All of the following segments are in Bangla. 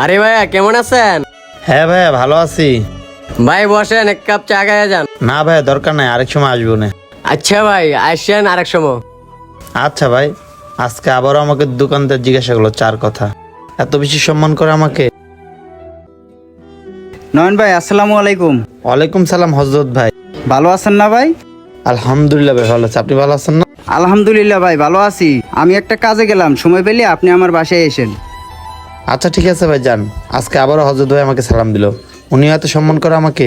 আরে ভাইয়া কেমন আছেন? হ্যাঁ ভাইয়া ভালো আছি। ভাই বসেন, এক কাপ চা খাইয়া যান। না ভাইয়া দরকার নাই, আরেক সময় আসবো না। আচ্ছা ভাই, আসেন আরেক সময়। আচ্ছা ভাই, আজকে আবারও আমাকে দোকানদার জিজ্ঞাসা করলো চার কথা, এত বেশি সম্মান করে আমাকে। নয়ন ভাই আসসালামু আলাইকুম। ওয়ালাইকুম সালাম হজরত ভাই। ভালো আছেন না ভাই? আলহামদুলিল্লাহ ভাই ভালো আছি, আপনি ভালো আছেন না? আলহামদুলিল্লাহ ভাই ভালো আছি। আমি একটা কাজে গেলাম, সময় পেলে আপনি আমার বাসায় এসেন। আচ্ছা ঠিক আছে ভাই যান। আজকে আবারও হজরত ভাই আমাকে সালাম দিল, উনি এত সম্মান করে আমাকে।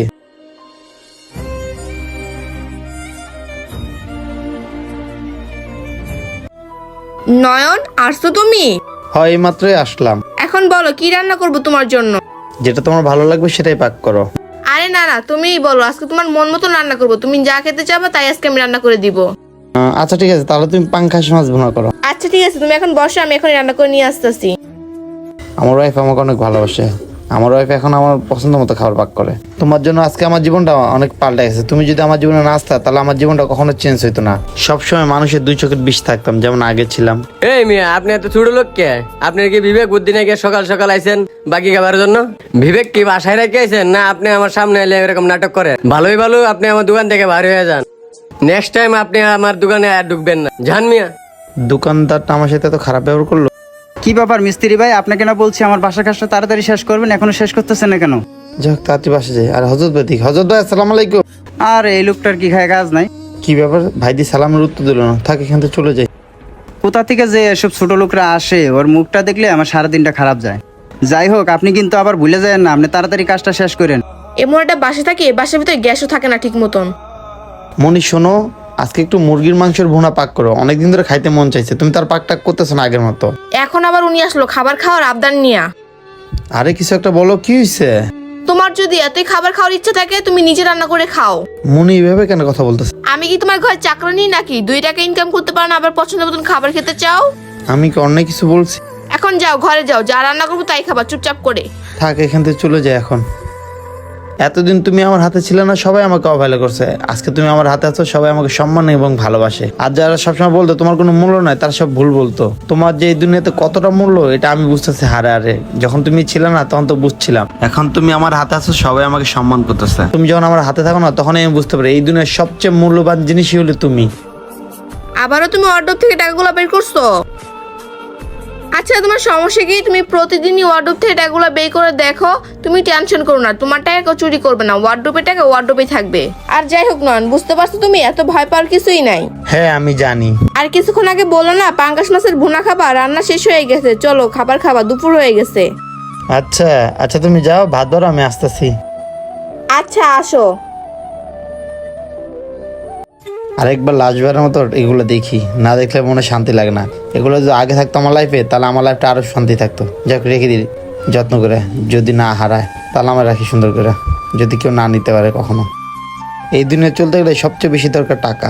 নয়ন, আসছো তুমি? হয় এই মাত্রই আসলাম। এখন বলো কি রান্না করব তোমার জন্য? যেটা তোমার ভালো লাগবে সেটাই পাক করো। আরে না না, তুমিই বলো, আজকে তোমার মন মতো রান্না করব। তুমি যা খেতে চাবা তাই আজকে আমি রান্না করে দিব। আচ্ছা ঠিক আছে, তাহলে তুমি পাঙ্খাস মাছ ভুনা করো। আচ্ছা ঠিক আছে, তুমি এখন বসো, আমি এখন রান্না করে নিয়ে আসতেছি। আমার ওয়াইফ আমাকে অনেক ভালোবাসে, আমার ওয়াইফ এখন আমার পছন্দ মতো খাবার পাক করে। তোমার জন্য আজকে আমার জীবনটা অনেক পাল্টে গেছে। তুমি যদি আমার জীবনে না আসতা তাহলে আমার জীবনটা কখনো চেঞ্জ হইতো না। সবসময় মানুষের দুই চোখের বিষ থাকতাম যেমন আগে ছিলাম। এই মিয়া, আপনি এত ছোট লোক কে? আপনার কি বিবেক বুদ্ধি নাকি সকাল সকাল আইছেন বাকি খাবার জন্য? বিবেক কি বাসায় রেখে আইছেন, না আপনি আমার সামনে এলে এরকম নাটক করেন? ভালোই ভালো আপনি আমার দোকান থেকে বার হয়ে যান। নেক্সট টাইম আপনি আমার দোকানে আর ঢুকবেন না, জান মিয়া। দোকানদারটা আমার সাথে এত খারাপ ব্যবহার করলো। কি ব্যাপার মিস্ত্রি ভাই, আপনাকে না বলছি আমার বাসার কাজটা তাড়াতাড়ি শেষ করবেন, এখনো শেষ করতেছেন না কেন? যাই হোক তাড়াতাড়ি বাসে যাই। আর হজরত ভাই দিক, হজরত ভাই আসসালামু আলাইকুম। আর এই লোকটার কি খায় কাজ নাই? কি ব্যাপার, ভাইদি সালামের উত্তর দিল না, থাক এখান থেকে চলে যাই। কোথা থেকে যে এসব ছোট লোকরা আসে, ওর মুখটা দেখলে আমার সারাদিনটা খারাপ যায়। যাই হোক, আপনি কিন্তু আবার ভুলে যাবেন না, আপনি তাড়াতাড়ি কাজটা শেষ করেন। এমন একটা বাসা থাকে, বাসার ভিতরে গ্যাসও থাকে না ঠিক মতন। মনি শোনো, আজকে একটু মুরগির মাংসের ভুনা পাক করো, অনেকদিন ধরে খাইতে মন চাইছে। তুমি তার পাক টাক করতেছো না আগের মতো। এখন আবার উনি আসলো খাবার খাওয়ার আবদার নিয়া। আরে কিছু একটা বলো, কি হয়েছে? তোমার যদি এতই খাবার খাওয়ার ইচ্ছা থাকে তুমি নিজে রান্না করে খাও। মনি এইভাবে কেন কথা বলতেছে? আমি কি তোমার ঘরে চাকরানি নাকি? 2 টাকা ইনকাম করতে পারো না, আবার পছন্দ মতন খাবার খেতে চাও? আমি কি অন্য কিছু বলছি? এখন যাও, ঘরে যাও, যা রান্না করবো তাই খাবার চুপচাপ করে। থাক এখান থেকে চলে যাই এখন। এতদিন তুমি আমার হাতে ছিলে না, সবাই আমাকে অবহেলা করছে। আজকে তুমি আমার হাতে আছো, সবাই আমাকে সম্মান এবং ভালোবাসে। আর যারা সবসময় বলতো তোমার কোনো মূল্য নাই, তারা সব ভুল বলতো। তোমার যে এই দুনিয়াতে কতটা মূল্য এটা আমি বুঝতেছি হারে হারে। যখন তুমি ছিলে না তখন তো বুঝছিলাম, এখন তুমি আমার হাতে আছো, সবাই আমাকে সম্মান করতেছে। তুমি যখন আমার হাতে থাকো না তখনই আমি বুঝতে পারি এই দুনিয়ার সবচেয়ে মূল্যবান জিনিসই হলো তুমি। আবারও তুমি ওয়ার্ডরোব থেকে টাকাগুলো বের করছো? আচ্ছা তোমার সমস্যা কি? তুমি প্রতিদিনই ওয়ার্ডরোব থেকে টাকাগুলো বের করে দেখো। তুমি টেনশন করো না, তোমার টাকা কেউ চুরি করবে না। ওয়ার্ডরোবের টাকা ওয়ার্ডরোবেই থাকবে। আর যাই হোক নয়ন, বুঝতে পারছো তুমি, এত ভয় পাওয়ার কিছুই নাই। হ্যাঁ আমি জানি। আর কিছুক্ষণ আগে বলো না পাঙ্গাস মাছের ভুনা খাবার, রান্না শেষ হয়ে গেছে, চলো খাবার খাবা, দুপুর হয়ে গেছে। আচ্ছা আচ্ছা তুমি যাও, ভাত ধরো, আমি আসতেছি। আচ্ছা আসো। আরেকবার লাস্টবারের মতো এগুলো দেখি, না দেখলে মনে শান্তি লাগে না। এগুলো যদি আগে থাকতো আমার লাইফে তাহলে আমার লাইফটা আরো শান্তি থাকতো। যাক রেখে দিই যত্ন করে, যদি না হারায় তাহলে আমার রাখি সুন্দর করে, যদি কেউ না নিতে পারে কখনো। এই দুনিয়া চলতে গেলে সবচেয়ে বেশি দরকার টাকা।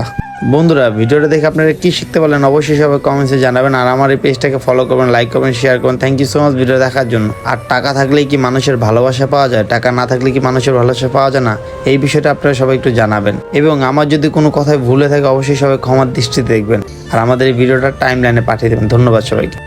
বন্ধুরা ভিডিওটা দেখে আপনারা কি শিখতে পারলেন অবশ্যই সবাই কমেন্টসে জানাবেন। আর আমার এই পেজটাকে ফলো করবেন, লাইক করবেন, শেয়ার করবেন। Thank you so much video দেখার জন্য। আর টাকা থাকলেই কি মানুষের ভালোবাসা পাওয়া যায়? টাকা না থাকলে কি মানুষের ভালোবাসা পাওয়া যায় না? এই বিষয়টা আপনারা সবাই একটু জানাবেন। এবং আমার যদি কোনো কথায় ভুলে থাকে অবশ্যই সবাই ক্ষমার দৃষ্টিতে দেখবেন। আর আমাদের এই ভিডিওটা টাইম লাইনে পাঠিয়ে দেবেন। ধন্যবাদ সবাইকে।